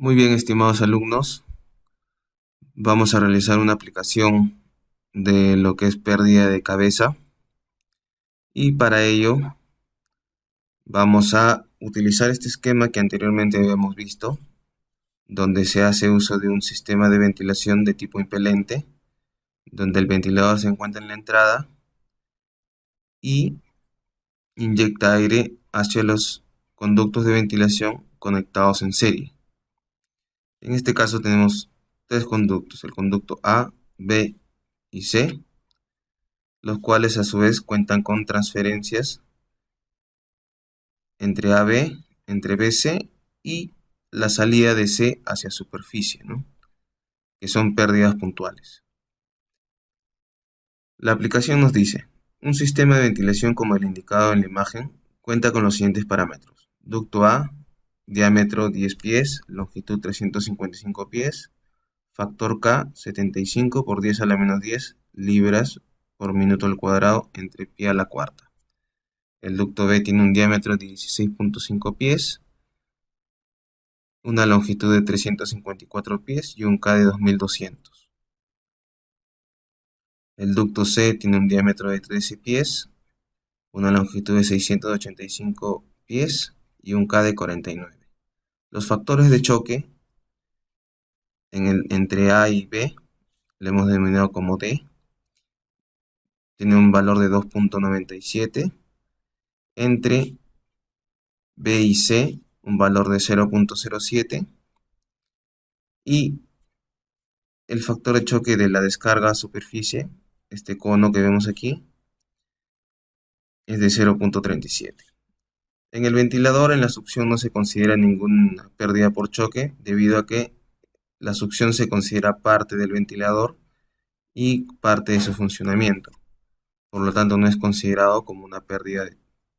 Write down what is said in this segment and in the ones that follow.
Muy bien, estimados alumnos, vamos a realizar una aplicación de lo que es pérdida de cabeza y para ello vamos a utilizar este esquema que anteriormente habíamos visto, donde se hace uso de un sistema de ventilación de tipo impelente, donde el ventilador se encuentra en la entrada y inyecta aire hacia los conductos de ventilación conectados en serie. En este caso tenemos tres conductos, el conducto A, B y C, los cuales a su vez cuentan con transferencias entre AB, entre BC y la salida de C hacia superficie, ¿no? Que son pérdidas puntuales. La aplicación nos dice, un sistema de ventilación como el indicado en la imagen cuenta con los siguientes parámetros. Ducto A, diámetro 10 pies, longitud 355 pies, factor K 75 por 10 a la menos 10 libras por minuto al cuadrado entre pie a la cuarta. El ducto B tiene un diámetro de 16.5 pies, una longitud de 354 pies y un K de 2200. El ducto C tiene un diámetro de 13 pies, una longitud de 685 pies y un K de 49. Los factores de choque entre A y B le hemos denominado como D. Tiene un valor de 2.97. Entre B y C, un valor de 0.07. Y el factor de choque de la descarga a superficie, este cono que vemos aquí, es de 0.37. En el ventilador, en la succión no se considera ninguna pérdida por choque, debido a que la succión se considera parte del ventilador y parte de su funcionamiento. Por lo tanto, no es considerado como una pérdida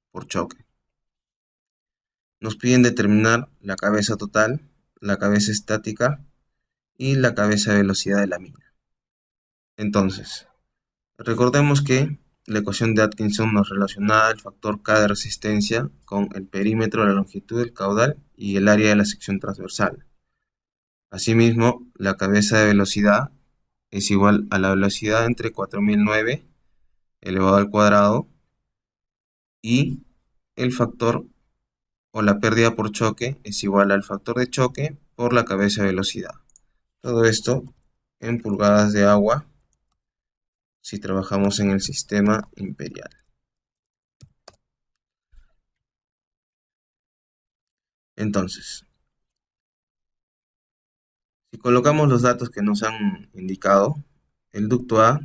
por choque. Nos piden determinar la cabeza total, la cabeza estática y la cabeza de velocidad de la mina. Entonces, recordemos que la ecuación de Atkinson nos relaciona el factor K de resistencia con el perímetro, la longitud del caudal y el área de la sección transversal. Asimismo, la cabeza de velocidad es igual a la velocidad entre 4009 elevado al cuadrado y el factor o la pérdida por choque es igual al factor de choque por la cabeza de velocidad. Todo esto en pulgadas de agua si trabajamos en el sistema imperial. Entonces, si colocamos los datos que nos han indicado, el ducto A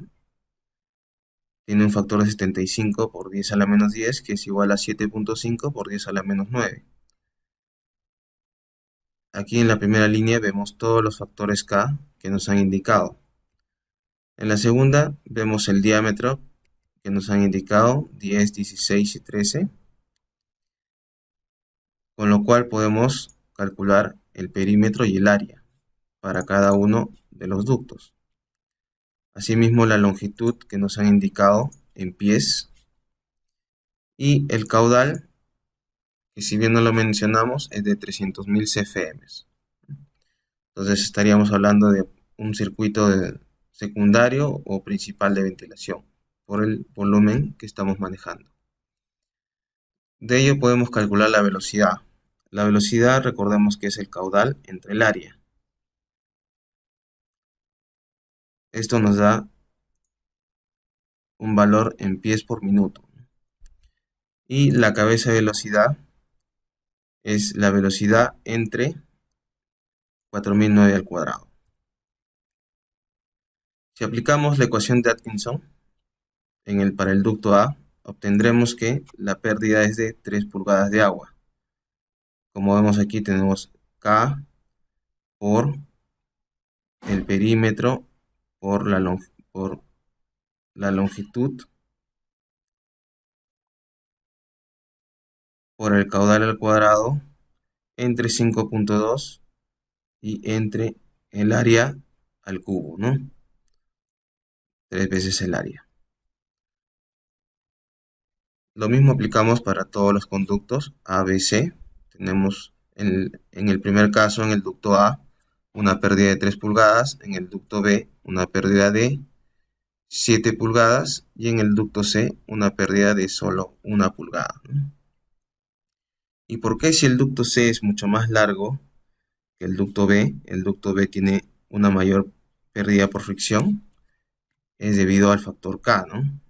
tiene un factor de 75 por 10 a la menos 10, que es igual a 7.5 por 10 a la menos 9. Aquí en la primera línea vemos todos los factores K que nos han indicado. En la segunda vemos el diámetro que nos han indicado, 10, 16 y 13, con lo cual podemos calcular el perímetro y el área para cada uno de los ductos. Asimismo, la longitud que nos han indicado en pies y el caudal, que si bien no lo mencionamos, es de 300.000 CFM. Entonces estaríamos hablando de un circuito secundario o principal de ventilación por el volumen que estamos manejando. De ello podemos calcular la velocidad. La velocidad, recordemos que es el caudal entre el área. Esto nos da un valor en pies por minuto. Y la cabeza de velocidad es la velocidad entre 4009 al cuadrado. Si aplicamos la ecuación de Atkinson para el ducto A, obtendremos que la pérdida es de 3 pulgadas de agua. Como vemos aquí tenemos K por el perímetro por la longitud por el caudal al cuadrado entre 5.2 y entre el área al cubo, ¿no? 3 veces el área. Lo mismo aplicamos para todos los conductos ABC. Tenemos En el primer caso, en el ducto A, una pérdida de 3 pulgadas, en el ducto B, una pérdida de 7 pulgadas y en el ducto C, una pérdida de solo 1 pulgada, ¿no? ¿Y por qué si el ducto C es mucho más largo que el ducto B? El ducto B tiene una mayor pérdida por fricción, es debido al factor K, ¿no?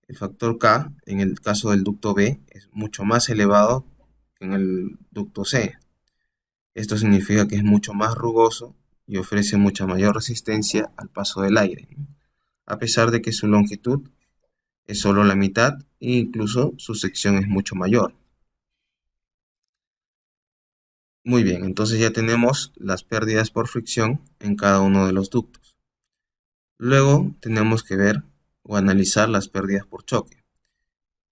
El factor K, en el caso del ducto B, es mucho más elevado que en el ducto C. Esto significa que es mucho más rugoso y ofrece mucha mayor resistencia al paso del aire, ¿no? A pesar de que su longitud es solo la mitad e incluso su sección es mucho mayor. Muy bien, entonces ya tenemos las pérdidas por fricción en cada uno de los ductos. Luego tenemos que ver o analizar las pérdidas por choque.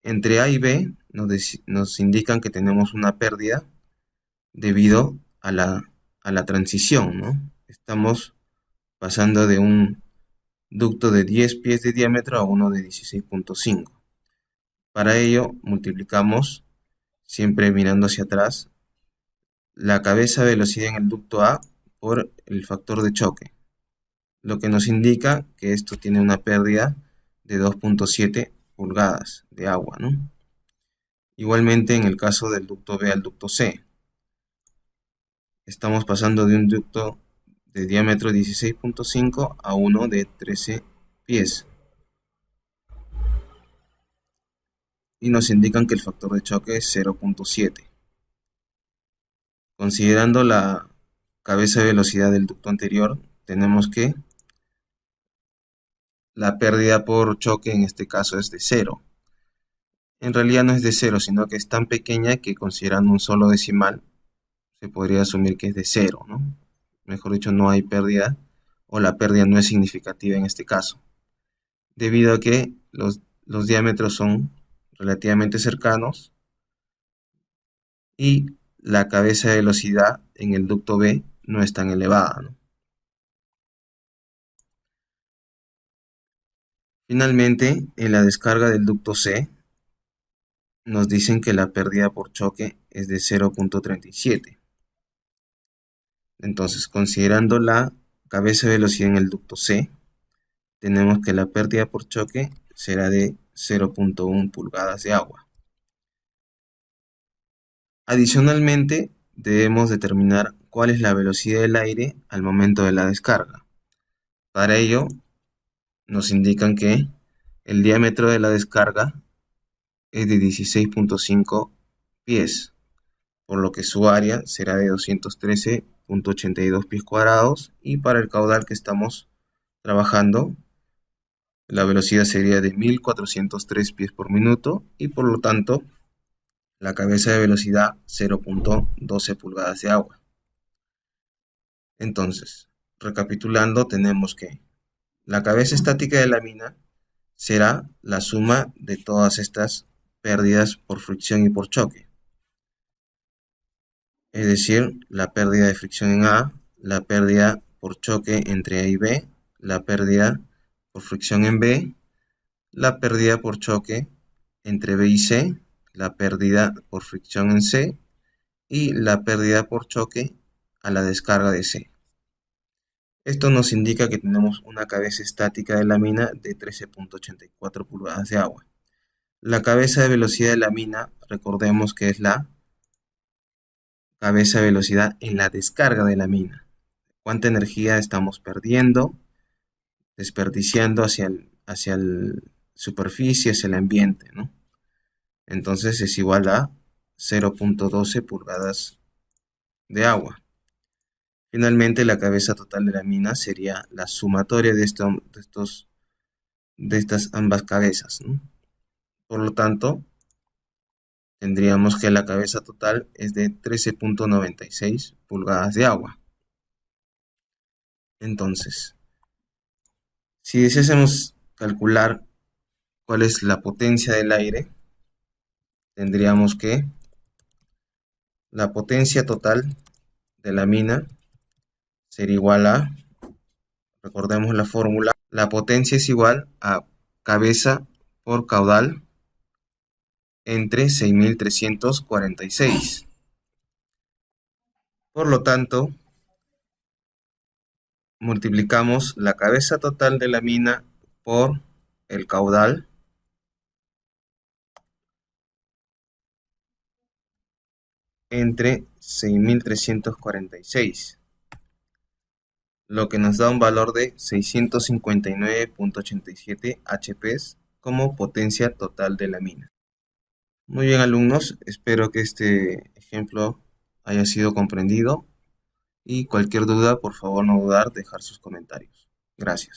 Entre A y B nos indican que tenemos una pérdida debido a la transición, ¿no? Estamos pasando de un ducto de 10 pies de diámetro a uno de 16.5. Para ello multiplicamos, siempre mirando hacia atrás, la cabeza de velocidad en el ducto A por el factor de choque, lo que nos indica que esto tiene una pérdida de 2.7 pulgadas de agua, ¿no? Igualmente en el caso del ducto B al ducto C, estamos pasando de un ducto de diámetro 16.5 a uno de 13 pies. Y nos indican que el factor de choque es 0.7. Considerando la cabeza de velocidad del ducto anterior, tenemos que la pérdida por choque en este caso es de 0. En realidad no es de 0, sino que es tan pequeña que considerando un solo decimal, se podría asumir que es de 0, ¿no? Mejor dicho, no hay pérdida o la pérdida no es significativa en este caso, debido a que los diámetros son relativamente cercanos y la cabeza de velocidad en el ducto B no es tan elevada, ¿no? Finalmente, en la descarga del ducto C, nos dicen que la pérdida por choque es de 0.37. Entonces, considerando la cabeza de velocidad en el ducto C, tenemos que la pérdida por choque será de 0.1 pulgadas de agua. Adicionalmente, debemos determinar cuál es la velocidad del aire al momento de la descarga. Para ello, nos indican que el diámetro de la descarga es de 16.5 pies, por lo que su área será de 213.82 pies cuadrados y para el caudal que estamos trabajando, la velocidad sería de 1403 pies por minuto y por lo tanto la cabeza de velocidad 0.12 pulgadas de agua. Entonces, recapitulando, tenemos que la cabeza estática de la mina será la suma de todas estas pérdidas por fricción y por choque. Es decir, la pérdida de fricción en A, la pérdida por choque entre A y B, la pérdida por fricción en B, la pérdida por choque entre B y C, la pérdida por fricción en C y la pérdida por choque a la descarga de C. Esto nos indica que tenemos una cabeza estática de la mina de 13.84 pulgadas de agua. La cabeza de velocidad de la mina, recordemos que es la cabeza de velocidad en la descarga de la mina. Cuánta energía estamos perdiendo, desperdiciando hacia la superficie, hacia el ambiente, ¿no? Entonces es igual a 0.12 pulgadas de agua. Finalmente, la cabeza total de la mina sería la sumatoria de estas ambas cabezas, ¿no? Por lo tanto, tendríamos que la cabeza total es de 13.96 pulgadas de agua. Entonces, si deseásemos calcular cuál es la potencia del aire, tendríamos que la potencia total de la mina sería igual a, recordemos la fórmula, la potencia es igual a cabeza por caudal entre 6.346. Por lo tanto, multiplicamos la cabeza total de la mina por el caudal entre 6.346, lo que nos da un valor de 659,87 HPs como potencia total de la mina. Muy bien, alumnos, espero que este ejemplo haya sido comprendido y cualquier duda, por favor no dudar dejar sus comentarios. Gracias.